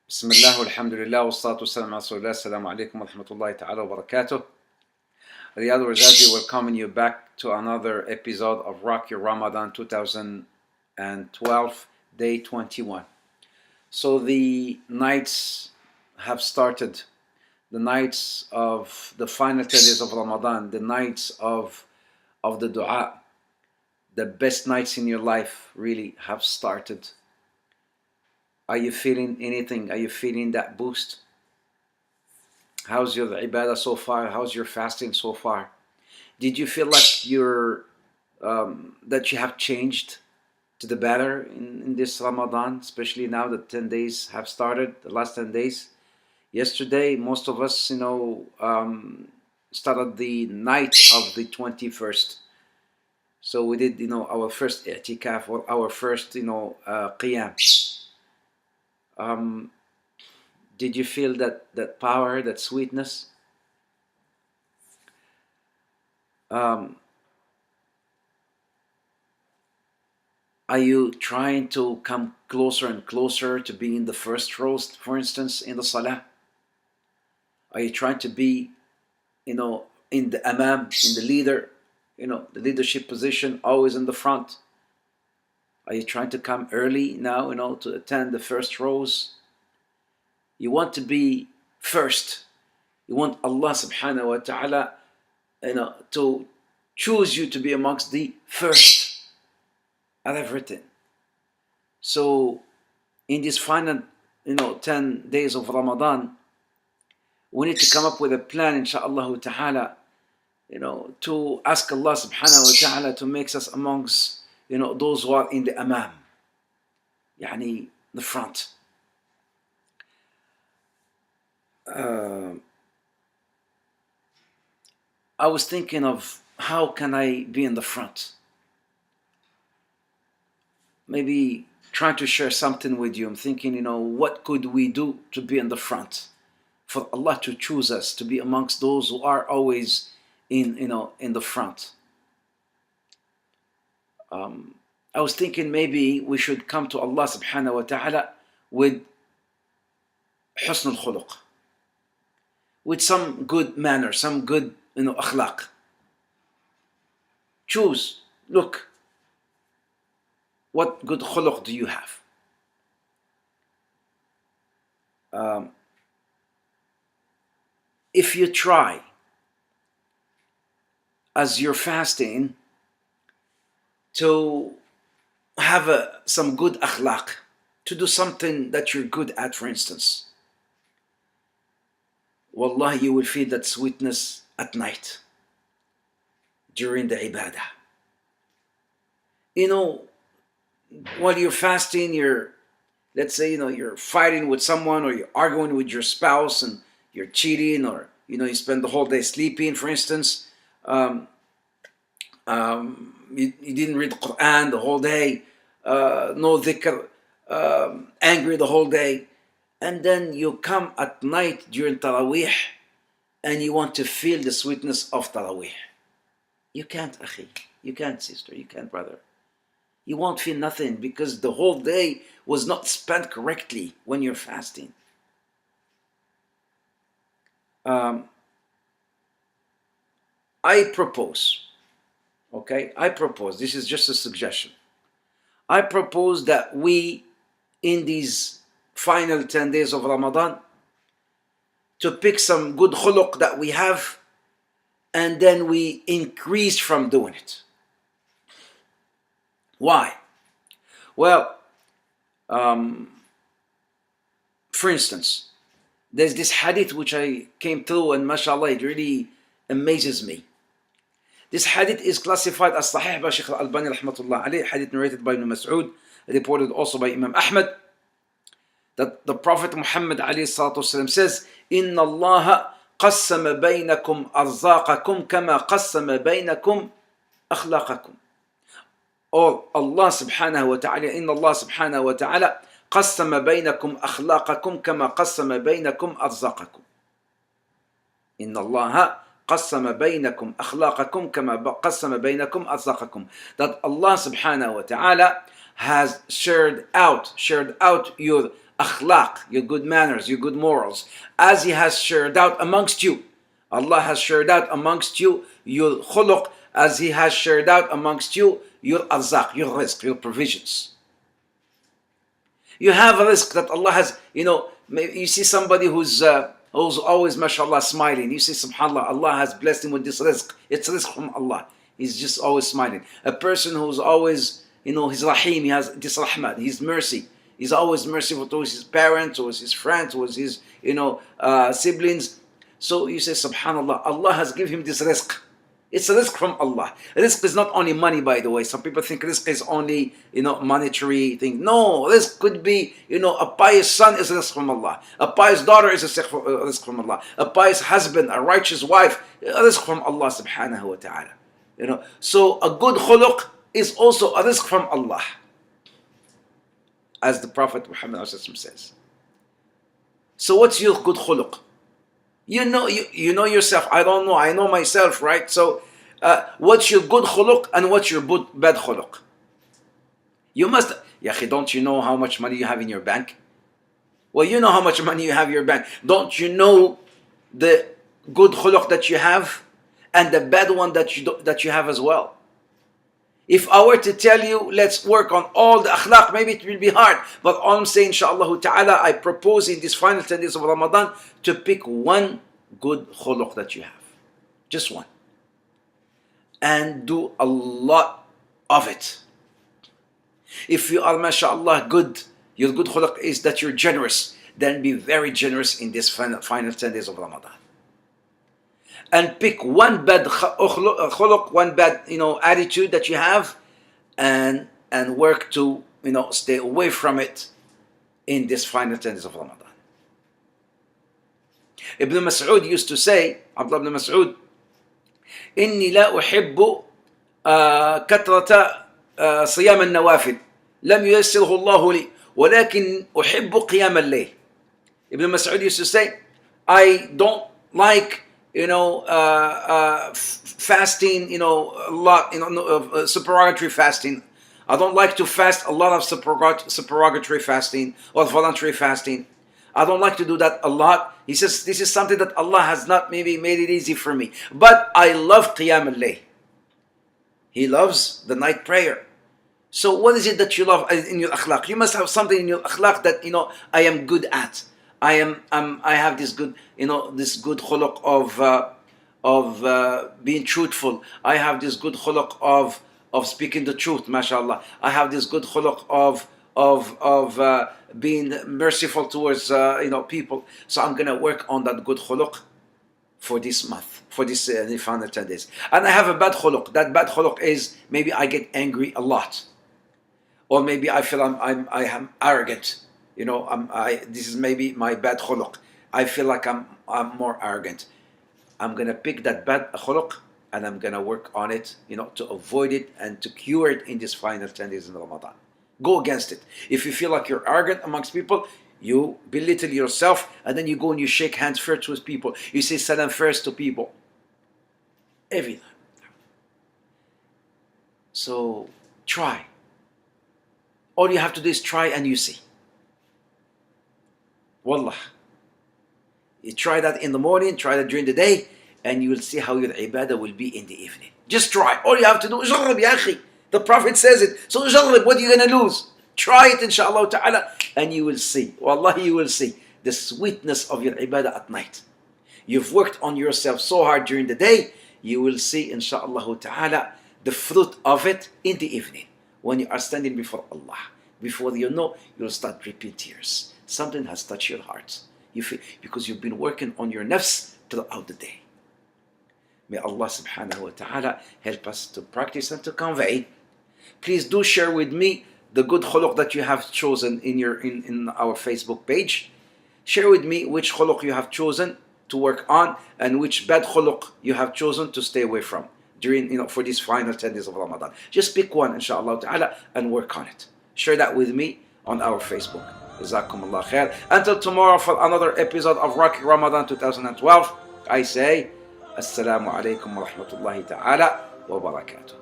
Bismillah, alhamdulillah, wa salatu wassalam ala rasulillah. Assalamu alaikum wa rahmatullahi ta'ala wa barakatuh. Riad Ouarzazi welcoming you back to another episode of ROC Your Ramadan 2012, day 21. So the nights have started, the nights of the final 10 days of Ramadan, the nights of the dua, the best nights in your life really have started. Are you feeling anything? Are you feeling that boost? How's your ibadah so far? How's your fasting so far? Did you feel like that you have changed to the better in this Ramadan, especially now that 10 days have started, the last 10 days? Yesterday, most of us, started the night of the 21st. So we did, our first i'tikaf or our first, qiyam. Did you feel that power, that sweetness? Are you trying to come closer and closer to being in the first rows, for instance, in the salah? Are you trying to be, in the imam, in the leader, the leadership position, always in the front? Are you trying to come early now, to attend the first rows? You want to be first. You want Allah subhanahu wa ta'ala, to choose you to be amongst the first at everything. So in these final, 10 days of Ramadan, we need to come up with a plan, insha'Allah ta'ala, to ask Allah subhanahu wa ta'ala to make us amongst those who are in the amam, the front. I was thinking of how can I be in the front? Maybe trying to share something with you. I'm thinking, what could we do to be in the front? For Allah to choose us to be amongst those who are always in the front. I was thinking maybe we should come to Allah subhanahu wa ta'ala with husn al-khuluq, with some good manner, some good akhlaq. Choose, look, what good khuluq do you have? If you try, as you're fasting, to have some good akhlaq, to do something that you're good at, for instance, wallahi, you will feel that sweetness at night during the ibadah. While you're fasting, let's say, you're fighting with someone, or you're arguing with your spouse and you're cheating, or, you spend the whole day sleeping, for instance. You didn't read the Quran the whole day, no dhikr, angry the whole day. And then you come at night during Taraweeh and you want to feel the sweetness of Taraweeh. You can't, akhi. You can't, sister. You can't, brother. You won't feel nothing because the whole day was not spent correctly when you're fasting. I propose, this is just a suggestion. I propose that we, in these final 10 days of Ramadan, to pick some good khuluq that we have, and then we increase from doing it. Why? Well, for instance, there's this hadith which I came through, and mashallah, it really amazes me. This hadith is classified as Sahih by Shaykh al-Albani rahmatullah alayh, hadith narrated by Ibn Mas'ud, reported also by Imam Ahmad, that the Prophet Muhammad alayhi salatu wasalam says, إِنَّ اللَّهَ قَسَّمَ بَيْنَكُمْ أَرْزَاقَكُمْ كَمَا قَسَّمَ بَيْنَكُمْ أَخْلَاقَكُمْ. Or Allah subhanahu wa ta'ala, إِنَّ اللَّهَ subhanahu wa ta'ala قَسَّمَ بَيْنَكُمْ أَخْلَاقَكُمْ كَمَا قَسَّمَ بَيْنَكُمْ أَرْزَاقَكُمْ. إِنَّ اللَّهَ قَسَّمَ بَيْنَكُمْ أَخْلَاقَكُمْ كَمَا قَسَّمَ بَيْنَكُمْ أَرْزَاقَكُمْ. That Allah subhanahu wa ta'ala has shared out your akhlaq, your good manners, your good morals, as He has shared out amongst you. Allah has shared out amongst you your khuluq, as He has shared out amongst you your arzaq, your rizq, your provisions. You have a rizq that Allah has, you see somebody who's always, mashallah, smiling. You see, subhanallah, Allah has blessed him with this rizq. It's rizq from Allah. He's just always smiling. A person who's always, he's rahim, he has this rahmah, he's mercy. He's always merciful towards his parents, towards his friends, towards his, siblings. So you say, subhanallah, Allah has given him this rizq. It's a rizq from Allah. Rizq is not only money, by the way. Some people think rizq is only, monetary thing. No, rizq could be, a pious son is a rizq from Allah. A pious daughter is a rizq from Allah. A pious husband, a righteous wife, a rizq from Allah subhanahu wa ta'ala. So a good khuluq is also a rizq from Allah, as the Prophet Muhammad says. So what's your good khuluq? You know yourself. I don't know. I know myself, right? So what's your good khuluq and what's your bad khuluq? You must, don't you know how much money you have in your bank? Well, you know how much money you have in your bank. Don't you know the good khuluq that you have and the bad one that you have as well? If I were to tell you, let's work on all the akhlaq, maybe it will be hard. But all I'm saying, inshaAllah ta'ala, I propose in these final 10 days of Ramadan to pick one good khuluq that you have. Just one. And do a lot of it. If you are, mashallah, good, your good khuluq is that you're generous, then be very generous in this final 10 days of Ramadan. And pick one bad khuluq, one bad attitude that you have, and work to stay away from it in this final 10 days of Ramadan. Ibn Mas'ud used to say, Abdullah ibn Mas'ud, إني لا أحب كثرة صيام النوافل لم ييسره الله لي ولكن أحب قيام الليل. Ibn Mas'ud used to say, I don't like fasting, a lot, supererogatory fasting. I don't like to fast a lot of supererogatory fasting or voluntary fasting. I don't like to do that a lot. He says, this is something that Allah has not maybe made it easy for me. But I love Qiyam al-Layl. He loves the night prayer. So what is it that you love in your akhlaq? You must have something in your akhlaq that, I am good at. I have this good, this good khuluq of being truthful. I have this good khuluq of speaking the truth, mashallah. I have this good khuluq of being merciful towards people. So I'm gonna work on that good khuluq for this month, for this final 10 days. And I have a bad khuluq. That bad khuluq is maybe I get angry a lot, or maybe I feel I am arrogant. This is maybe my bad khuluq. I feel like I'm more arrogant. I'm gonna pick that bad khuluq and I'm gonna work on it, to avoid it and to cure it in this final 10 days in Ramadan. Go against it. If you feel like you're arrogant amongst people, you belittle yourself, and then you go and you shake hands first with people. You say salam first to people. Everything. So try. All you have to do is try and you see. Wallah. You try that in the morning, try that during the day, and you will see how your ibadah will be in the evening. Just try. All you have to do is jarrab, ya akhi. The Prophet says it. So jarrab, what are you going to lose? Try it, inshaAllah ta'ala, and you will see. Wallahi, you will see the sweetness of your ibadah at night. You've worked on yourself so hard during the day, you will see, inshaAllah ta'ala, the fruit of it in the evening. When you are standing before Allah. Before you know, you'll start dripping tears. Something has touched your heart. You feel, because you've been working on your nafs throughout the day. May Allah subhanahu wa ta'ala help us to practice and to convey. Please do share with me the good khuluq that you have chosen in our Facebook page. Share with me which khuluq you have chosen to work on and which bad khuluq you have chosen to stay away from during, for these final 10 days of Ramadan. Just pick one, inshaAllah ta'ala, and work on it. Share that with me on our Facebook. Jazakumullah khair. Until tomorrow for another episode of ROC Your Ramadan 2012, I say, Assalamu alaikum wa rahmatullahi ta'ala wa barakatuh.